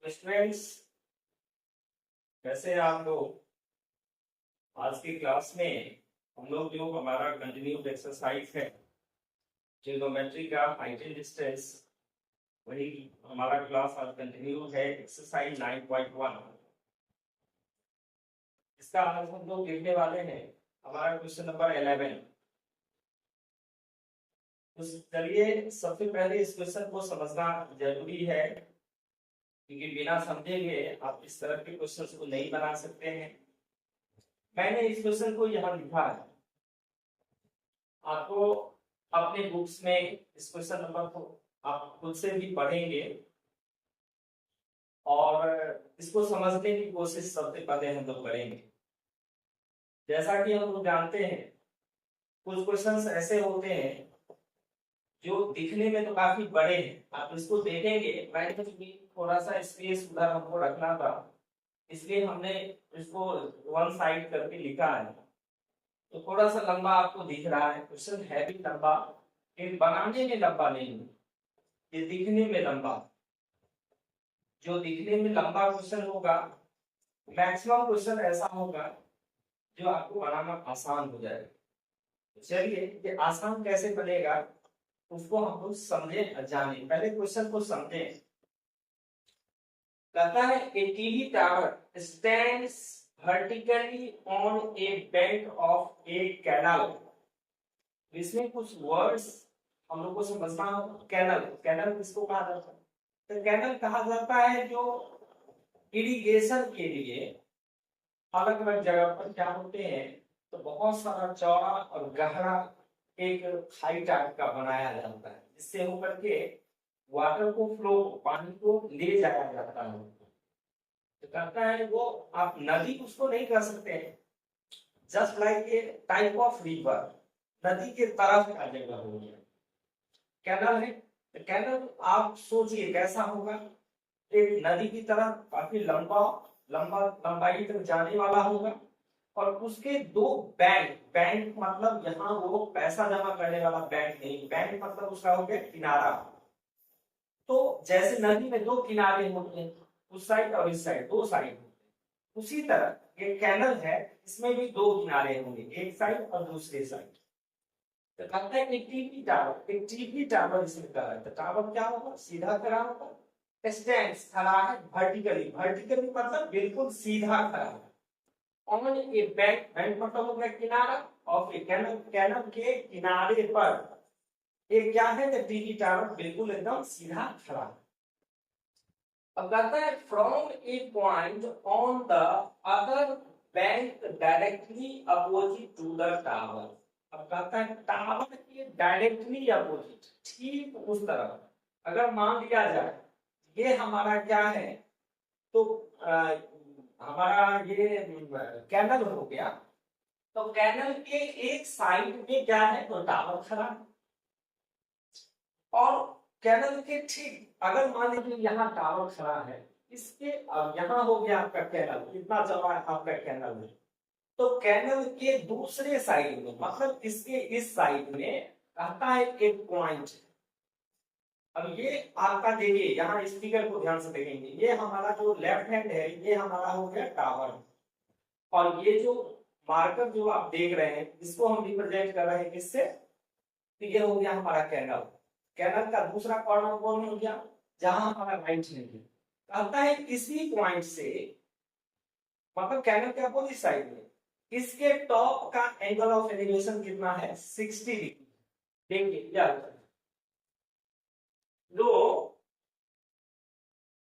Students, कैसे हैं आप लोग। आज की क्लास में हम लोग जो हमारा कंटिन्यूड एक्सरसाइज है ट्रिग्नोमेट्री का हाइट एंड डिस्टेंस, वही हमारा क्लास आज कंटिन्यू है। एक्सरसाइज 9.1। इसका आज हम लोग लिखने वाले हैं हमारा क्वेश्चन नंबर 11। तो चलिए सबसे पहले इस क्वेश्चन को समझना जरूरी है, क्योंकि बिना समझेंगे आप इस तरह के क्वेश्चंस को नहीं बना सकते हैं। मैंने इस क्वेश्चन को यहाँ लिखा है, आपको अपने बुक्स में इस क्वेश्चन नंबर को आप खुद से भी पढ़ेंगे और इसको समझने की कोशिश सबसे पहले हम लोग करेंगे। जैसा कि हम लोग जानते हैं, कुछ क्वेश्चंस ऐसे होते हैं जो दिखने में तो काफी बड़े हैं, आप इसको देखेंगे। मैंने थोड़ा सा स्पेस उधर हमको रखना था, इसलिए हमने इसको वन साइड करके लिखा है। तो थोड़ा सा लंबा आपको दिख रहा है, क्वेश्चन है भी लंबा, लेकिन बनाने में लंबा नहीं, ये दिखने में लंबा। जो दिखने में लंबा क्वेश्चन होगा, मैक्सिमम क्वेश्चन ऐसा होगा जो आपको बनाना आसान हो जाएगा। चलिए ये आसान कैसे बनेगा उसको हम लोग समझे जाने। पहले क्वेश्चन को समझे। कहता है a TV tower stands vertically on a bank of a canal। इसमें कुछ वर्ड्स हम लोग को समझना होगा। कैनल, कैनल किसको कहा जाता है? तो कैनल कहा जाता है जो इरिगेशन के लिए अलग अलग जगह पर क्या होते हैं, तो बहुत सारा चौड़ा और गहरा एक खाई टाइप का बनाया जाता है, जिससे होकर के वाटर को फ्लो, पानी को ले जाया जाता है। तो कहता है वो आप नदी उसको नहीं कह सकते हैं, just like a type of river, नदी के तरफ का जगह हो गया कैनल है। तो कैनल आप सोचिए कैसा होगा, एक नदी की तरह काफी लंबा लंबा लंबाई तक जाने वाला होगा, और उसके दो बैंक, बैंक मतलब यहाँ वो पैसा जमा करने वाला बैंक नहीं, बैंक मतलब उसका हो गया किनारा। तो जैसे नदी में दो किनारे होते हैं, उस साइड और इस साइड, दो साइड, उसी तरह ये कैनल है, इसमें भी दो किनारे होंगे, एक साइड और दूसरे साइड। तो कहता है एक टीवी टावर, एक टीवी टावर इसमें कहा है। तो टावर क्या होगा? सीधा खड़ा होगा। स्टैंड्स खड़ा है वर्टिकली, वर्टिकली मतलब बिल्कुल सीधा खड़ा है। ऑन ए बैंक, बैंक मतलब हो गया किनारा, ऑफ ए कैनल, कैनल के किनारे पर एक क्या है? तो टीवी टावर बिल्कुल एकदम सीधा खड़ा है। अब कहता है from a point on the other bank directly opposite to the tower. अब कहता है टावर के डायरेक्टली अपोजिट, ठीक उस तरफ अगर मान लिया जाए ये हमारा क्या है, तो हमारा ये कैनल हो गया। तो कैनल के एक साइड में क्या है? तो टावर खड़ा है, और कैनल के ठीक अगर मान लीजिए यहाँ टावर खड़ा है, इसके अब यहाँ हो गया आपका कैनल, कितना चौड़ा है आपका कैनल है। तो कैनल के दूसरे साइड में मतलब इसके इस साइड में कहता है एक पॉइंट। अब ये आपका देखिए, यहाँ इस फिगर को ध्यान से देखेंगे, ये हमारा जो लेफ्ट हैंड है ये हमारा हो गया टावर, और ये जो मार्कर जो आप देख रहे हैं इसको हम रिप्रेजेंट कर रहे हैं किससे? तो ये हो गया हमारा कैनल। कैनल का दूसरा कॉर्नर कौन हो गया? जहां हमारा राइट हैंड है। कहता है इसी पॉइंट से मतलब कैनल के अपोजिट साइड में इसके टॉप का एंगल ऑफ एलिवेशन कितना है? 60 डिग्री। देखिए क्या होता है, लो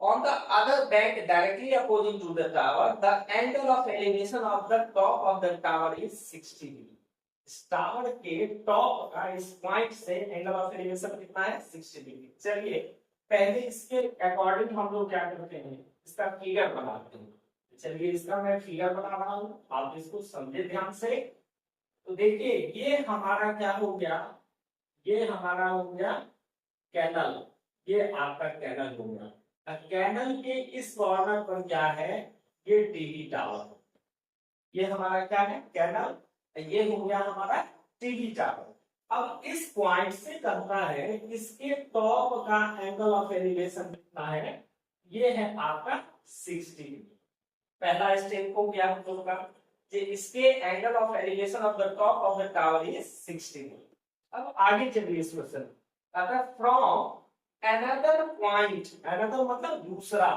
on the other bank directly opposite to the tower, the angle of elevation of the top of the tower is 60 degree। Tower के टॉप का इस पॉइंट से एंगल ऑफ एलिवेशन कितना है? 60 डिग्री। चलिए पहले इसके अकॉर्डिंग हम लोग क्या करते हैं, इसका फिगर बनाते हैं। चलिए इसका मैं फिगर बना रहा हूं, आप इसको समझे ध्यान से। तो देखिए ये हमारा क्या हो गया, ये हमारा हो गया कैनल, ये आपका कैनल हो गया। कैनल के इस कॉर्नर पर क्या है? ये टीवी टावर, ये हमारा क्या है? कैनल, ये हो गया हमारा टीवी टावर। अब इस पॉइंट से कहता है इसके टॉप का एंगल ऑफ एलिवेशन कितना है? ये है आपका 60 डिग्री। पहला स्टेप हो गया हम लोग का, कि इसके angle of elevation of the top of the tower is 60 degree. अब आगे चलिए इस क्वेश्चन, अगर फ्रॉम अनदर पॉइंट, अनदर मतलब दूसरा,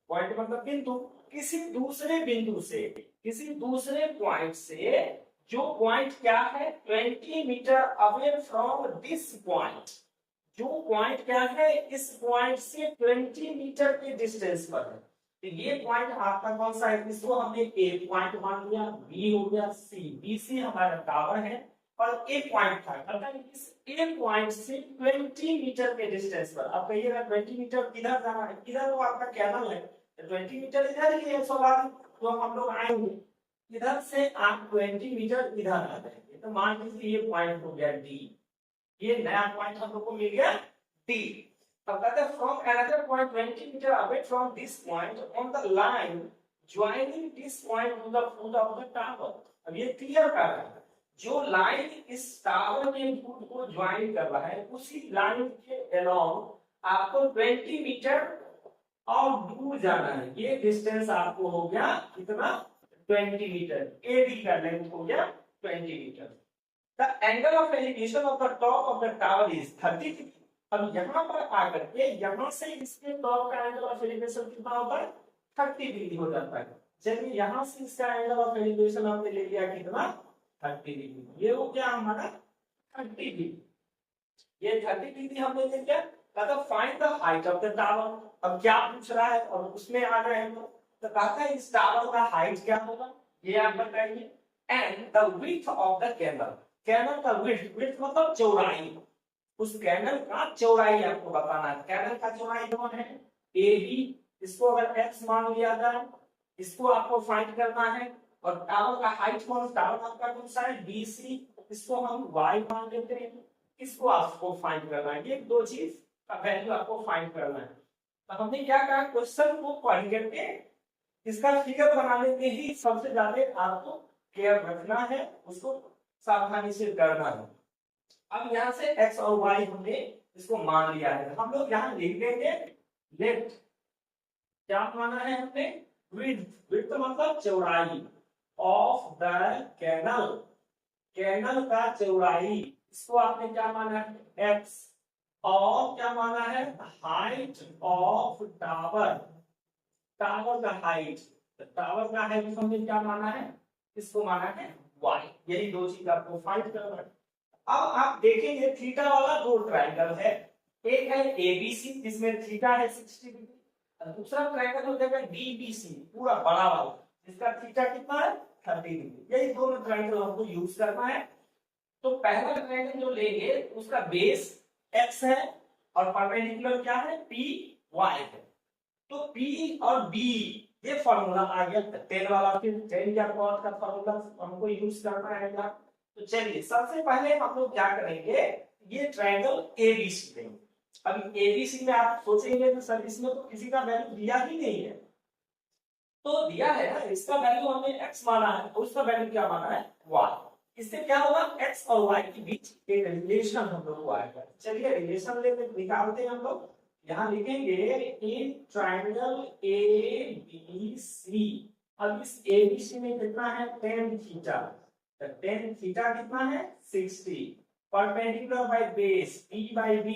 पॉइंट मतलब बिंदु, किसी दूसरे बिंदु से, किसी दूसरे पॉइंट से, जो पॉइंट क्या है 20 meter away from this point, जो पॉइंट क्या है इस पॉइंट से 20 मीटर के डिस्टेंस पर है। तो ये पॉइंट आपका कौन सा है, इसको हमने ए पॉइंट मान लिया, बी हो गया, सी, बी सी हमारा टावर है और ए पॉइंट था, मतलब इस ए पॉइंट से 20 मीटर के डिस्टेंस पर। अब कहिएगा 20 मीटर किधर जाना है, किधर तो आपका कैनल है, 20 मीटर इधर ही है, स्वाभाविक, तो हम लोग आएंगे इधर से, आप 20 मीटर इधर आ जाएंगे। तो मान लीजिए ये पॉइंट हो गया डी, ये नया पॉइंट हम लोग को मिल गया डी। अब कहते हैं from another point 20 meter away from this point on the line joining this point to the foot of the tower. अब ये क्लियर कर रहा है, जो लाइन इस टावर के फुट को ज्वाइन कर रहा है, उसी लाइन के अलोंग आपको 20 मीटर और दूर जाना है। ये डिस्टेंस आपको हो गया कितना, 20 मीटर। एडी का लेंथ हो गया 20 metre. The angle of elevation of the top of the tower is 30 degree। अब यहाँ पर आकर के यहाँ से इसके टॉप का एंगल ऑफ एलिवेशन कितना होता है, 30 डिग्री हो जाता है। चलिए यहाँ से इसका एंगल ऑफ एलिवेशन हमने ले लिया कितना, 30 डिग्री। ये हो गया हमारा 30 डिग्री, ये 30 डिग्री हमने ले लिया। कहता find the height of the tower. अब क्या पूछ रहा है और उसमें आ गए हम लोग, तो कहता है इस टावर का हाइट क्या होगा, ये आप बताइए। And the width of the canal, canal का विड्थ, विड्थ मतलब चौड़ाई, उस कैनल का चौड़ाई आपको बताना है। कैनल का चौड़ाई कौन है, ए बी, इसको अगर एक्स मान लिया जाए, इसको आपको फाइंड करना है। और टावर का हाइट कौन, टावर आपका कौन सा है, बी सी, इसको हम वाई मान लेते हैं, इसको आपको फाइंड करना है। ये दो चीज का वैल्यू आपको फाइंड करना है। तो हमने क्या कहा, क्वेश्चन को पढ़ करके इसका फिगर बनाने में ही सबसे ज्यादा आपको केयर रखना है, उसको सावधानी से करना है। अब यहाँ से x और y हमने इसको मान लिया है, हम लोग यहाँ लिख देंगे लेफ्ट, क्या माना है हमने, विड्थ, विड्थ मतलब चौड़ाई ऑफ द कैनल, कैनल का चौड़ाई, इसको आपने क्या माना है x, और क्या माना है हाइट ऑफ टावर, टावर का हाइट, टावर का हाइट हमने क्या माना है, इसको माना है y। यही दो चीज आपको फाइंड करना है। अब आप देखेंगे थीटा वाला दो ट्रायंगल है, एक है एबीसी जिसमें थीटा है 60 डिग्री, और दूसरा ट्रायंगल हो जाएगा डीबीसी पूरा बड़ा वाला, जिसका थीटा कितना है 30 डिग्री। यही दोनों ट्रायंगल हमको यूज करना है। तो पहला ट्रायंगल जो लेंगे उसका बेस x है और परपेंडिकुलर क्या है पी वाई है। तो पी और बी ये फॉर्मूला आ गया 10 वाला, फिर 10 या कॉट का फॉर्मूला हमको यूज करना है। तो चलिए सबसे पहले हम लोग क्या करेंगे, ये ट्रायंगल एबीसी लेंगे। अब एबीसी में आप सोचेंगे तो सर इसमें तो किसी का वैल्यू दिया ही नहीं है, तो दिया है ना, इसका वैल्यू हमने x माना है, तो उसका वैल्यू क्या माना है y। इससे क्या होगा, x और y के बीच एक रिलेशन हम लोग को आएगा। चलिए रिलेशन लेके निकालते हैं हम लोग। यहाँ लिखेंगे इन ट्रायंगल एबीसी। अब इस एबीसी में कितना है tan थीटा, tan थीटा कितना है 60, perpendicular by base p by b।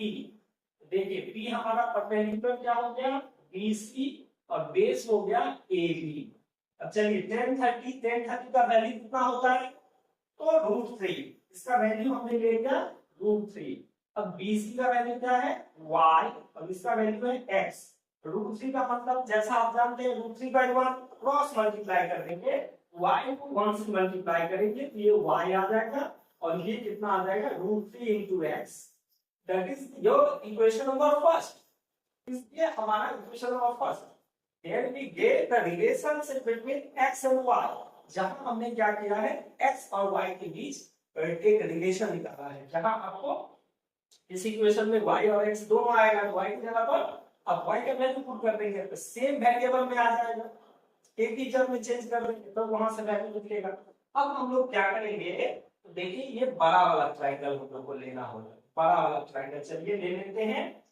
देखिए p हमारा परपेंडिकुलर क्या हो गया bc और बेस हो गया ab। अब चलिए tan 30 का वैल्यू कितना होता है, तो √3, इसका वैल्यू हमने ले लिया √3। अब bc का वैल्यू क्या है y और इसका वैल्यू है x। √3 का मतलब जैसा आप जानते हैं √3/1 क्रॉस मल्टीप्लाई कर देंगे, y को 1 से मल्टीप्लाई करेंगे तो ये y आ जाएगा और ये कितना आ जाएगा √3 into x। That is your equation number first. इसलिए हमारा equation number first, here we get the relationship between x and y। जहां हमने क्या किया है x और y के बीच एक रिलेशन निकाला है, जहां आपको इस इक्वेशन में y और x दोनों आएगा, तो y की जगह पर अब y का वैल्यू पुट कर देंगे तो सेम वेरिएबल में आ जाएगा, एक ही जब में चेंज कर देंगे तो वहां से वैल्यू निकलेगा। अब हम लोग क्या करेंगे, तो देखिए ये बड़ा वाला ट्रायंगल हम लोग को लेना होगा, बड़ा वाला ट्रायंगल चलिए ले लेते हैं।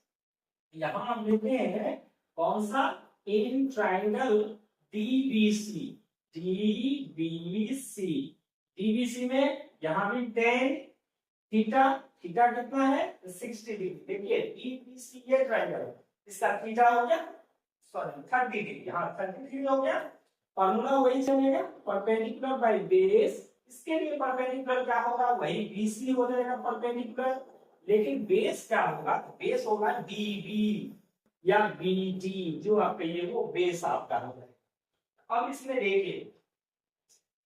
यहाँ हम लेते हैं कौन सा? In triangle DBC, DBC, DBC में यहाँ भी टेन थीटा, थीटा कितना है 60 डिग्री। देखिए डीबीसी ये ट्राइंगल है, इसका थीटा हो गया सॉरी 30 डिग्री, हाँ 30 डिग्री हो गया। फॉर्मूला वही चलेगा, परपेंडिकुलर बाय बेस, इसके लिए परपेंडिकुलर क्या होगा? वही बीसी हो जाएगा परपेंडिकुलर, लेकिन बेस क्या होगा? बेस होगा डीबी या बीडी, जो आप कहिए वो बेस आपका होगा। अब इसमें देखिए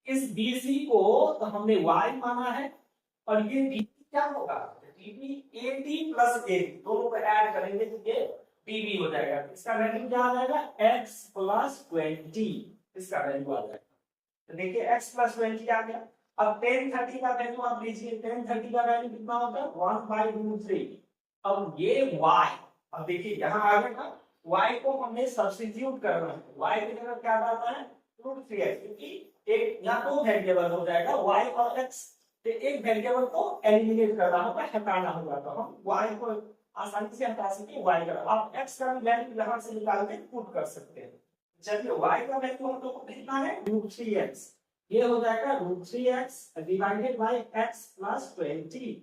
इस बीसी को तो हमने y माना है, और ये डीबी क्या होगा? डीबी एडी प्लस ए, दोनों को ऐड करेंगे तो ये डीबी हो जाएगा। इसका वैल्यू क्या आ जाएगा? x प्लस 20, इसका वैल्यू आ जाएगा। तो देखिए x प्लस 20 आ गया। अब 1030 का वैल्यू आप लीजिए, 1030 का वैल्यू कितना होता है? 1/√3। अब ये y, अब देखिए यहाँ आ गया, y को हमने सब्स्टिट्यूट करना है, y की जगह क्या डालना है? √3x, क्योंकि एक या तो वेरिएबल हो जाएगा y और x, तो एक वेरिएबल को एलिमिनेट करना होगा, हटाना होगा, तो हम y को आसानी से हटा सकते y का। आप x का वैल्यू यहां से निकाल के पुट कर सकते हैं। चलिए y का वैल्यू हम लोग को कितना है? √3x, ये हो जाएगा √3x divided by x plus 20।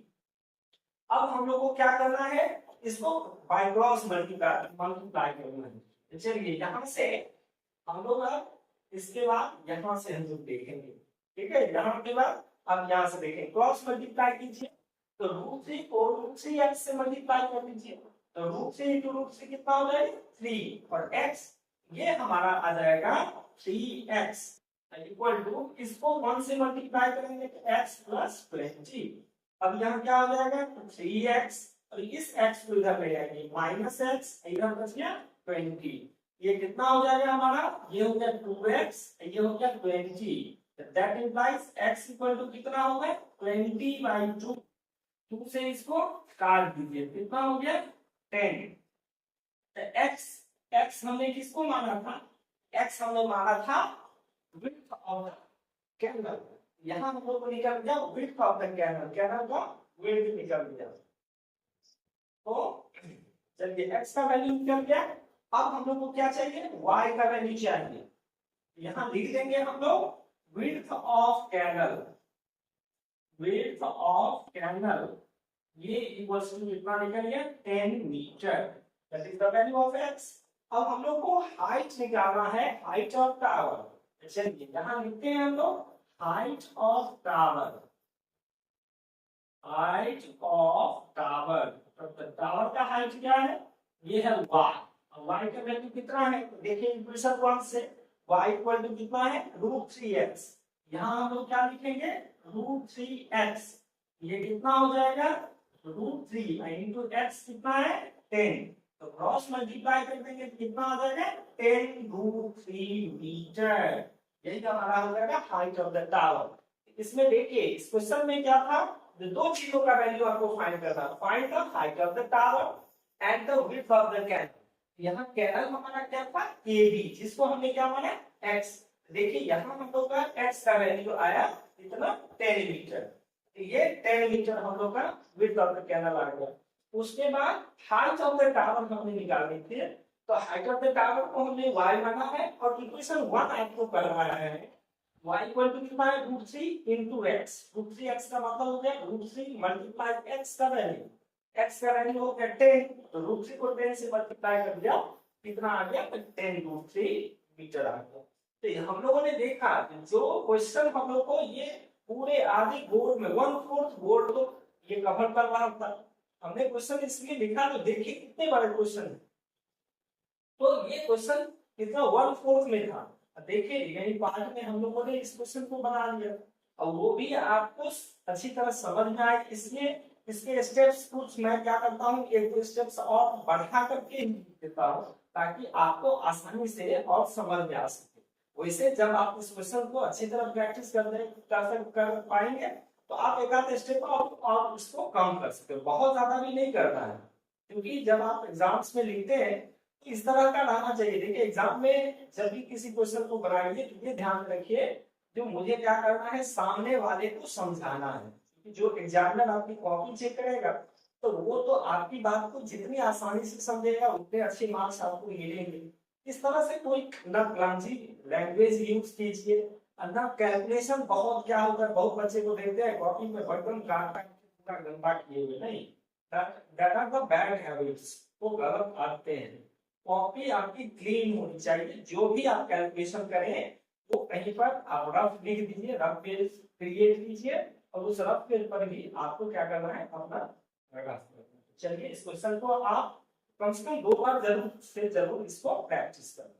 अब हम लोग को क्या करना है? इसको बाय क्रॉस मल्टीप्लाई करना है। चलिए यहां से हम लोग अब इसके बाद यहां से हम लोग देखेंगे, ठीक है? यहां के बाद अब यहां से देखें, क्रॉस मल्टीप्लाई कीजिए, तो √3 को √3x से मल्टीप्लाई कर दीजिए, तो √3 इंटू √3 कितना हो जाएगा? 3, और x ये हमारा आ जाएगा 3x इक्वल टू, इसको 1 से मल्टीप्लाई करेंगे तो x प्लस 20। अब यहाँ क्या हो जाएगा? 3x, और इस x को इधर ले जाएंगे, माइनस x, इधर बच गया 20। ये कितना हो जाएगा हमारा? ये हो गया 2x, ये हो गया 20। That implies x equal to कितना होगा? 20/2। 2 से इसको काट दीजिए, कितना हो गया? 10। तो x हमने किसको माना था? x हमने माना था विड्थ ऑफ द कैंडल। यहाँ हम लोग को निकल गया width of the candle, candle का विड्थ निकल गया। तो चलिए x का वैल्यू निकल गया। अब हम लोग को क्या चाहिए? y का वैल्यू चाहिए। यहाँ लिख देंगे हम लोग width of canal, width of canal ये इक्वल्स टू कितना निकल गया? 10 meter, that is the value of x। अब हम लोग को हाइट निकालना है, हाइट ऑफ टावर। चलिए यहाँ लिखते हैं हम लोग height of tower, height of tower. तो टावर का हाइट क्या है? ये है y, y का वैल्यू कितना है? देखिए इक्वेशन 1 से y इक्वल टू कितना है? √3x। यहाँ हम लोग क्या लिखेंगे? √3x, ये कितना हो जाएगा? √3 इंटू x कितना है? 10, तो क्रॉस मल्टीप्लाई कर देंगे तो कितना आ जाएगा? 10√3 मीटर। यही हमारा हो जाएगा हाइट ऑफ द टावर। इसमें देखिए इस क्वेश्चन में क्या था? दो चीजों का वैल्यू आपको फाइंड करना, find the height of the tower and the width of the candle. यहाँ कैंडल हमारा क्या था? AB, जिसको हमने क्या माना? x। देखिए यहाँ हम लोग का x का वैल्यू आया कितना? 10 मीटर। ये 10 मीटर हम लोग का विड्थ ऑफ द कैंडल आ गया। उसके बाद हाइट ऑफ द टावर हमने निकालनी थी, तो हाइट ऑफ द टावर को हमने y माना है, और इक्वेशन 1 आपको करवाया है। y इक्वल टू कितना है? √3 इंटू x। √3x का मतलब हो गया √3 मल्टीप्लाई x का वैल्यू, x का वैल्यू हो गया 10, तो √3 को 10 से मल्टीप्लाई कर दिया, कितना आ गया? 10√3 मीटर आ गया। तो हम लोगों ने देखा जो क्वेश्चन हम लोग को ये पूरे आधे बोर्ड में 1/4 बोर्ड तो ये कवर कर रहा था। हमने क्वेश्चन इसलिए लिखा, तो देखिए कितने बड़े क्वेश्चन है। तो ये क्वेश्चन कितना 1/4 में था, देखिए यही पार्ट में हम लोगों ने इस क्वेश्चन को बना लिया, और वो भी आपको अच्छी तरह समझ में आए, इसलिए इसके स्टेप्स कुछ मैं क्या करता हूँ, एक दो स्टेप्स और बढ़ा करके देता हूँ, ताकि आपको आसानी से और समझ में आ सके। वैसे जब आप इस क्वेश्चन को अच्छी तरह प्रैक्टिस कर पाएंगे, तो आप एक आध स्टेप और उसको कम कर सकते हो, बहुत ज्यादा भी नहीं करना है, क्योंकि जब आप एग्जाम्स में लिखते हैं इस तरह का रहना चाहिए। देखिए एग्जाम में जब भी किसी क्वेश्चन को बनाएंगे तो ये ध्यान रखिए, जो मुझे क्या करना है, सामने वाले को समझाना है, क्योंकि जो एग्जामिनर आपकी कॉपी चेक करेगा तो वो तो आपकी बात को जितनी आसानी से समझेगा उतने अच्छे मार्क्स आपको मिलेंगे। इस तरह से कोई ना क्लमजी लैंग्वेज यूज कीजिए, ना कैलकुलेशन बहुत क्या होता है, बहुत बच्चे को देखते हैं कॉपी में बटन काट पूरा गंदा किए हुए, नहीं, that are the bad habits, वो गलत आते हैं। कॉपी आपकी क्लीन होनी चाहिए, जो भी आप कैलकुलेशन करें वो कहीं पर आप रफ लिख दीजिए, रफ पेज क्रिएट कीजिए और उस रफ पेज पर भी आपको क्या करना है, अपना प्रयास करना है। चलिए इस क्वेश्चन को आप कम से कम 2 बार जरूर से जरूर इसको प्रैक्टिस करें।